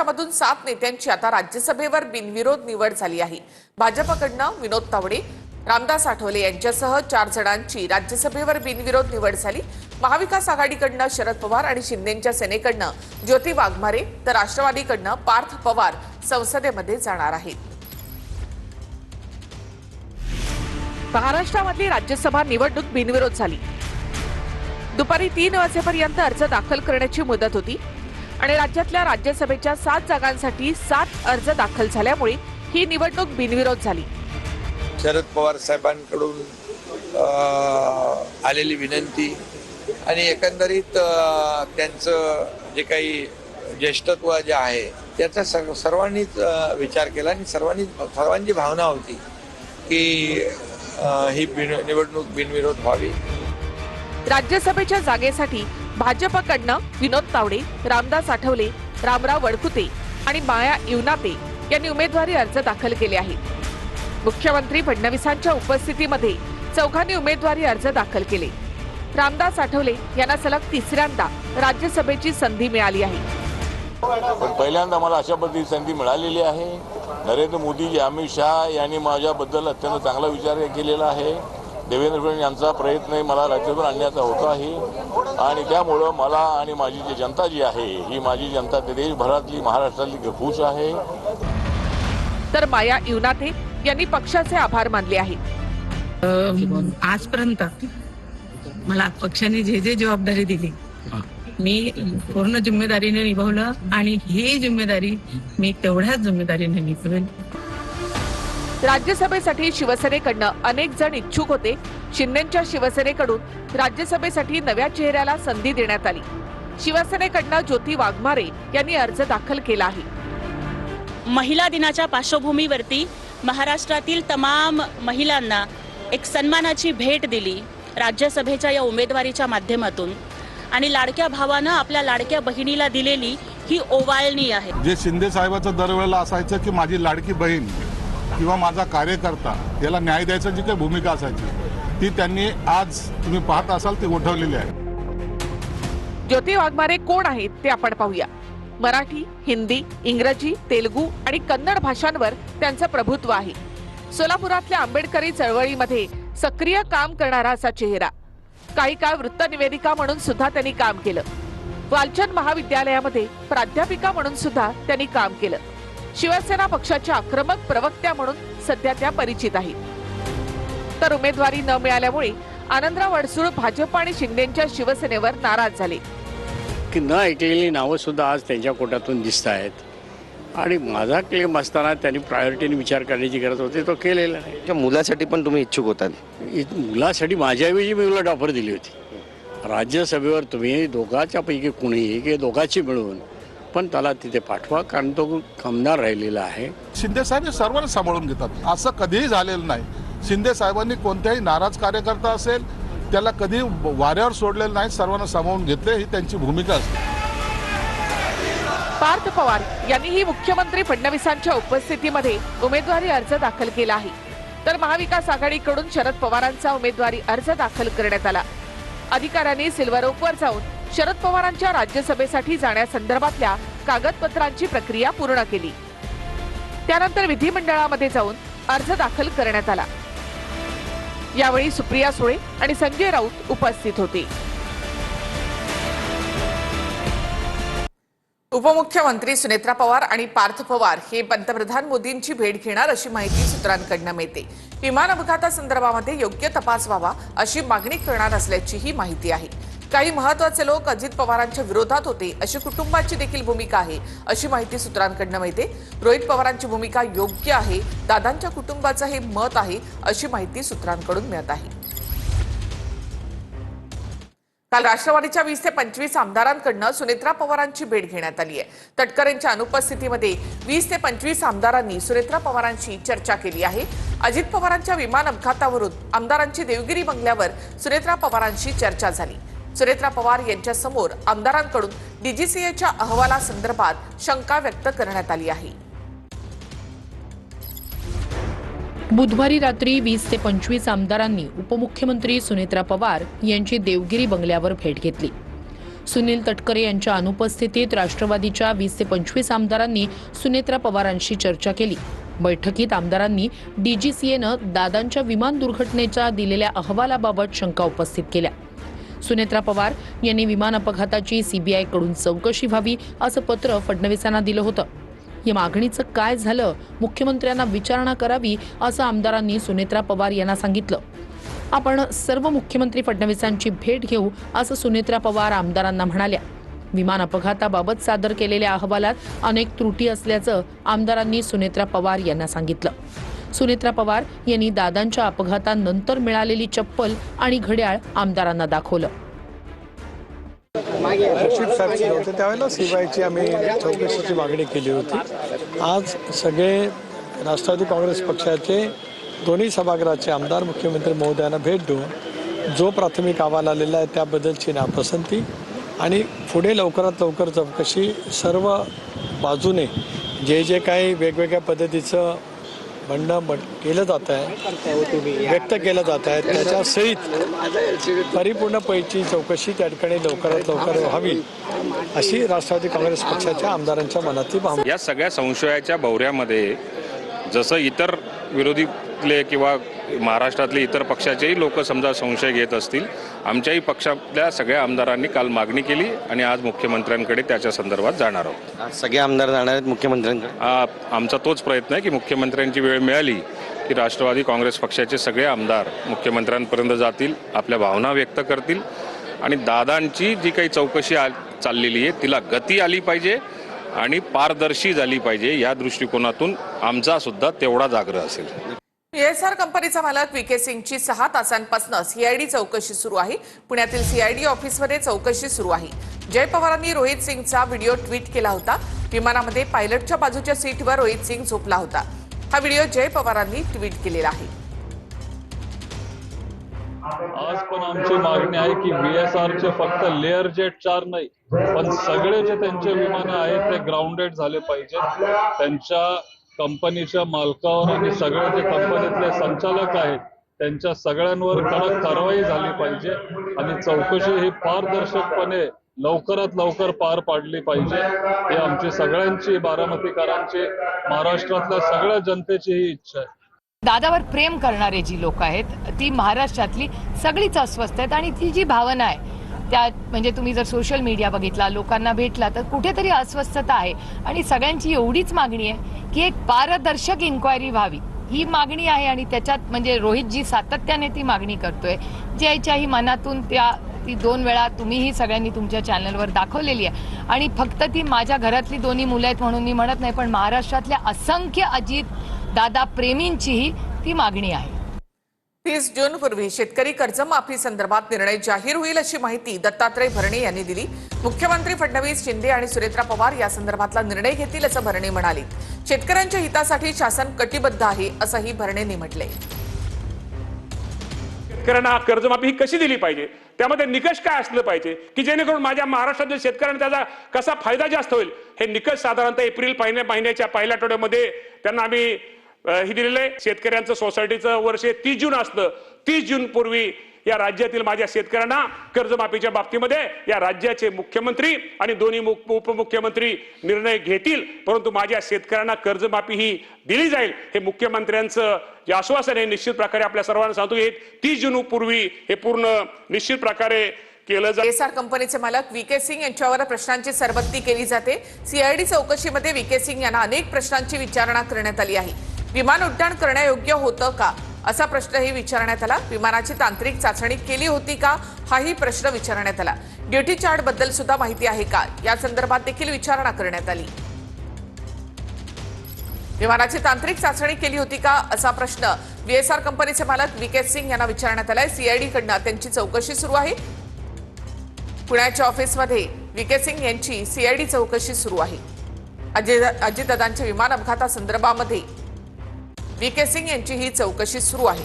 मधून 7 नेत्यांची आता राज्यसभेवर बिनविरोध निवड झाली आहे। भाजपकडनं विनोद तावडे, रामदास आठवले यांच्यासह 4 जणांची राज्यसभेवर बिनविरोध निवड झाली। महाविकास आघाडीकडनं शरद पवार आणि शिंदेच्या सेनेकडनं ज्योती वाघमारे तर राष्ट्रवादीकडनं पार्थ पवार संसदेमध्ये जाणार आहेत। महाराष्ट्रामधली राज्यसभा निवडणूक बिनविरोध झाली। दुपारी 3 वाजेपर्यंत अर्ज दाखल करण्याची मुदत होती आणि राज्यातल्या राज्यसभेच्या 7 जागांसाठी 7 अर्ज दाखल झाल्यामुळे ही निवडणूक बिनविरोध झाली। शरद पवार साहेबांकडून आलेली विनंती आणि एकंदरीत त्यांचं जे काही ज्येष्ठत्व जे आहे त्याचा सर्वांनीच विचार केला आणि सर्वांची भावना होती की ही निवडणूक बिनविरोध व्हावी। राज्यसभेच्या जागेसाठी भाजपकडनं विनोद तावडे, रामदास आठवले, रामराव वडकुते आणि माया इवनाते यांनी उमेदवारी अर्ज दाखल केले आहेत। मुख्यमंत्री फडणवीसांच्या उपस्थितीमध्ये चौघांनी उमेदवारी अर्ज दाखल केले। रामदास आठवले यांना सलग 3ऱ्यांदा राज्यसभेची संधी मिळाली आहे। पण पहिल्यांदा मला अशा पद्धतीची संधी मिळालेली आहे। नरेंद्र मोदीजी, अमित शहा यांनी माझ्याबद्दल अत्यंत चांगला विचार केलेला आहे। देवेंद्र फडणवीस यांचा प्रयत्न मला राज्यातून आणण्याचा होता आहे आणि त्यामुळं मला आणि माझी जी जनता जी आहे ही माझी जनता देशभरातली महाराष्ट्रातली खुश आहे। तर माया इवनाते यांनी पक्षाचे आभार मानले आहेत। आजपर्यंत मला पक्षाने जे जबाबदारी दिली मी पूर्ण जिम्मेदारीने निभावलं आणि ही जिम्मेदारी मी तेवढ्याच जिम्मेदारीने निभावेन। राज्यसभेसाठी शिवसेनेकडनं अनेक जण इच्छुक होते। शिंदेच्या शिवसेनेकडून राज्यसभेसाठी नव्या चेहऱ्याला संधी देण्यात आली। शिवसेनेकडनं ज्योती वाघमारे यांनी अर्ज दाखल केला आहे। महिला दिनाच्या पार्श्वभूमीवरती महाराष्ट्रातील तमाम महिलांना एक सन्मानाची भेट दिली राज्यसभेच्या या उमेदवारीच्या माध्यमातून आणि लाडक्या भावानं आपल्या लाडक्या बहिणीला दिलेली ही ओवाळणी आहे। जे शिंदे साहेबांचं दरवेळेला असायचं की माझी लाडकी बहीण किंवा माझा कार्यकर्ता याला न्याय द्यायची जी काही भूमिका असायची ती त्यांनी आज तुम्ही पाहत असाल ती उठवलेली आहे। ज्योती वाघमारे कोण आहेत ते आपण पाहूया। मराठी, हिंदी, इंग्रजी, तेलुगू आणि कन्नड भाषांवर त्यांचं प्रभुत्व आहे। सोलापुरातल्या आंबेडकरी चळवळीमध्ये सक्रिय काम करणारा असा चेहरा। काही काळ वृत्त निवेदिका म्हणून सुद्धा त्यांनी काम केलं। वालचंद महाविद्यालयामध्ये प्राध्यापिका म्हणून सुद्धा त्यांनी काम केलं। शिवसेना पक्षाच्या आक्रमक प्रवक्त्या म्हणून सध्या त्या परिचित आहेत। तर उमेदवारी न मिळाल्यामुळे आनंदराव अडसूळ भाजप आणि शिंदेच्या शिवसेनेवर नाराज झाले। की न ऐकलेली नावं सुद्धा आज त्यांच्या कोट्यातून दिसत आहेत आणि माझा क्लेम असताना त्यांनी प्रायोरिटीने विचार करण्याची गरज होती तो केलेला नाही। त्या मुलासाठी पण तुम्ही इच्छुक होतात? मुलासाठी माझ्याऐवजी मी उलट ऑफर दिली होती। राज्यसभेवर तुम्ही दोघांच्या पैकी कुणीही की दोघांची मिळून पण त्याला तिथे पाठवा कारण तो कामदार राहिलेला आहे। शिंदे साहेब सर्वांना सांभाळून घेतात, असं कधीही झालेलं नाही। शिंदे साहेबांनी कोणत्याही नाराज कार्यकर्ता असेल त्याला कधी वाऱ्यावर सोडलेलं नाही, सर्वांना सांभाळून घेतले ही त्यांची भूमिका असते। पार्थ पवार यांनीही मुख्यमंत्री फडणवीसांच्या उपस्थितीमध्ये उमेदवारी अर्ज दाखल केला आहे। तर महाविकास आघाडीकडून शरद पवारांचा उमेदवारी अर्ज दाखल करण्यात आला। अधिकाऱ्यांनी सिल्वर ओकवर जाऊन शरद पवारांच्या राज्यसभेसाठी जाण्यासंदर्भातल्या कागदपत्रांची प्रक्रिया पूर्ण केली। त्यानंतर विधिमंडळामध्ये जाऊन अर्ज दाखल करण्यात आला। यावेळी सुप्रिया सुळे आणि संजय राऊत उपस्थित होते। उपमुख्यमंत्री सुनेत्रा पवार आणि पार्थ पवार हे पंतप्रधान मोदींची भेट घेणार अशी माहिती सूत्रांकडून मिळते। विमान अपघातासंदर्भामध्ये योग्य तपास व्हावा अशी मागणी करणार असल्याची ही माहिती आहे। काही महत्त्वाचे लोक अजित पवारांच्या विरोधात होते अशी कुटुंबाची देखील भूमिका आहे अशी माहिती सूत्रांकडून मिळते। रोहित पवारांची भूमिका योग्य आहे, दादांच्या कुटुंबाचं हे मत आहे अशी माहिती सूत्रांकडून मिळत आहे। काल राष्ट्रवादीच्या 20 ते 25 आमदारांकडून सुनेत्रा पवारांची भेट घेण्यात आली आहे। तटकरेंच्या अनुपस्थितीमध्ये 20 ते 25 आमदारांनी सुनेत्रा पवारांची चर्चा केली आहे। अजित पवारांच्या विमान अपघातावरून आमदारांची देवगिरी बंगल्यावर सुनेत्रा पवारांची चर्चा झाली। सुनेत्रा पवार यांच्या समोर आमदारांकडून डीजीसीएच्या अहवालासंदर्भात शंका व्यक्त करण्यात आली आहे। बुधवारी रात्री 20 ते 25 आमदारांनी उपमुख्यमंत्री सुनेत्रा पवार यांची देवगिरी बंगल्यावर भेट घेतली। सुनील तटकरे यांच्या अनुपस्थितीत राष्ट्रवादीच्या 20 ते 25 आमदारांनी सुनेत्रा पवारांशी चर्चा केली। बैठकीत आमदारांनी DGCAनं दादांच्या विमान दुर्घटनेच्या दिलेल्या अहवालाबाबत शंका उपस्थित केल्या। सुनेत्रा पवार यांनी विमान अपघाताची CBI कडून चौकशी व्हावी असं पत्र फडणवीसांना दिलं होतं। या मागणीचं काय झालं, मुख्यमंत्र्यांना विचारणा करावी असं आमदारांनी सुनेत्रा पवार यांना सांगितलं। आपण सर्व मुख्यमंत्री फडणवीसांची भेट घेऊ असं सुनेत्रा पवार आमदारांना म्हणाल्या। विमान अपघाताबाबत सादर केलेल्या अहवालात अनेक त्रुटी असल्याचं आमदारांनी सुनेत्रा पवार यांना सांगितलं। सुनेत्रा पवार यांनी दादांच्या अपघातानंतर मिळालेली चप्पल आणि घड्याळ आमदारांना दाखवलं। रशीद साहेब होते त्यावेळेला CBIची आम्ही चौकशीची मागणी केली होती। आज सगळे राष्ट्रवादी काँग्रेस पक्षाचे दोन्ही सभागृहाचे आमदार मुख्यमंत्री महोदयांना भेट देऊन जो प्राथमिक अहवाल आलेला आहे त्याबद्दलची नापसंती आणि पुढे लवकरात लवकर चौकशी सर्व बाजूने जे काही वेगवेगळ्या पद्धतीचं म्हणणं केलं जात आहे, व्यक्त केलं जात आहे, त्याच्यासहित परिपूर्णपैकी चौकशी त्या ठिकाणी लवकरात लवकर व्हावी अशी राष्ट्रवादी काँग्रेस पक्षाच्या आमदारांच्या मनातली भावना। या सगळ्या संशयाच्या भोवऱ्यामध्ये जसं इतर विरोधीतले किंवा महाराष्ट्रातले इतर पक्षाचेही लोक समजा संशय घेत असतील, आमच्याही पक्षातल्या सगळ्या आमदारांनी काल मागणी केली आणि आज मुख्यमंत्र्यांकडे त्याच्या संदर्भात जाणार आहोत। आज सगळे आमदार जाणार आहेत मुख्यमंत्र्यांकडे। आमचा तोच प्रयत्न आहे की मुख्यमंत्र्यांची वेळ मिळाली की राष्ट्रवादी काँग्रेस पक्षाचे सगळे आमदार मुख्यमंत्र्यांपर्यंत जातील, आपल्या भावना व्यक्त करतील आणि दादांची जी काही चौकशी चाललेली आहे तिला गती आली पाहिजे आणि पारदर्शी झाली पाहिजे, या दृष्टिकोनातून आमचा सुद्धा तेवढाच आग्रह असेल। PSR कंपनीचा मालक VK सिंगची 6 तासांपासून CID चौकशी सुरू आहे। पुण्यातील CID ऑफिसमध्ये चौकशी सुरू आहे। जय पवारांनी रोहित सिंगचा व्हिडिओ ट्विट केला होता। विमानामध्ये पायलटच्या बाजूच्या सीटवर रोहित सिंग झोपला होता। हा व्हिडिओ जय पवारांनी ट्विट केलेला आहे। आज पण आमची मागणी आहे की VSRचे फक्त लेअर जेट 4 नाही पण सगळे जे त्यांचे विमानं आहेत ते ग्राउंडेड झाले पाहिजेत। त्यांच्या कंपनीच्या मालकावर आणि सगळे जे कंपनीतले संचालक आहेत त्यांच्या सगळ्यांवर कडक कारवाई झाली पाहिजे आणि चौकशी ही पारदर्शकपणे लवकरात लवकर पार पाडली पाहिजे। ही आमची सगळ्यांची, बारामतीकरांची, महाराष्ट्रातल्या सगळ्या जनतेची ही इच्छा आहे। दादावर प्रेम करणारे जी लोक आहेत ती महाराष्ट्रातली सगळीच अस्वस्थ आहेत आणि ती जी भावना आहे त्या म्हणजे तुम्ही जर सोशल मीडिया बघितला, लोकांना भेटला तर कुठेतरी अस्वस्थता आहे आणि सगळ्यांची एवढीच मागणी आहे की एक पारदर्शक इन्क्वायरी व्हावी ही मागणी आहे आणि त्याच्यात म्हणजे रोहितजी सातत्याने ती मागणी करतोय। ज्याच्याही मनातून ती 2 वेळा तुम्हीही सगळ्यांनी तुमच्या चॅनलवर दाखवलेली आहे आणि फक्त ती माझ्या घरातली 2 मुलं आहेत म्हणून मी म्हणत नाही, पण महाराष्ट्रातल्या असंख्य अजित दादा प्रेमींचीही ती मागणी आहे। 30 जून पूर्वी शेतकरी कर्जमाफी संदर्भात निर्णय जाहीर होईल अशी माहिती दत्तात्रय भरणे यांनी दिली। मुख्यमंत्री फडणवीस, शिंदे आणि सुनेत्रा पवार या संदर्भातला निर्णय घेतील असं भरणे म्हणाले। शेतकऱ्यांच्या हितासाठी शासन कटिबद्ध आहे असंही भरणेंनी म्हटलंय। शेतकऱ्यांना कर्जमाफी ही कशी दिली पाहिजे, त्यामध्ये निकष काय असलं पाहिजे की जेणेकरून माझ्या महाराष्ट्रातील शेतकऱ्यांना त्याचा कसा फायदा जास्त होईल, हे निकष साधारणतः एप्रिल महिन्याच्या पहिल्या आठवड्यामध्ये त्यांना आम्ही ही दिलेलं आहे। शेतकऱ्यांचं सोसायटीचं वर्ष 30 जून असतं। 30 जून पूर्वी या राज्यातील माझ्या शेतकऱ्यांना कर्जमाफीच्या बाबतीमध्ये या राज्याचे मुख्यमंत्री आणि दोन्ही उपमुख्यमंत्री निर्णय घेतील, परंतु माझ्या शेतकऱ्यांना कर्जमाफी ही दिली जाईल हे मुख्यमंत्र्यांचं जे आश्वासन आहे निश्चित प्रकारे आपल्या सर्वांना सांगतो। 30 जून पूर्वी हे पूर्ण निश्चित प्रकारे केलं जाईल। PSR कंपनीचे मालक VK सिंग यांच्यावर प्रश्नांची सरबत्ती केली जाते। CID चौकशीमध्ये VK सिंग यांना अनेक प्रश्नांची विचारणा करण्यात आली आहे। विमान उड्डाण करण्यायोग्य होतं का असा प्रश्नही विचारण्यात आला। विमानाची तांत्रिक चाचणी केली होती का हाही प्रश्न विचारण्यात आला। ड्युटी चार्ट बद्दल सुद्धा माहिती आहे का या संदर्भात देखील विचारणा करण्यात आली। विमानाची तांत्रिक चाचणी केली होती का असा प्रश्न VSR कंपनीचे मालक VK सिंग यांना विचारण्यात आलाय। CID कडनं त्यांची चौकशी सुरू आहे। पुण्याच्या ऑफिसमध्ये VK सिंग यांची CID चौकशी सुरू आहे। अजितदादांच्या विमान अपघातासंदर्भामध्ये VK सिंग यांची ही चौकशी सुरू आहे।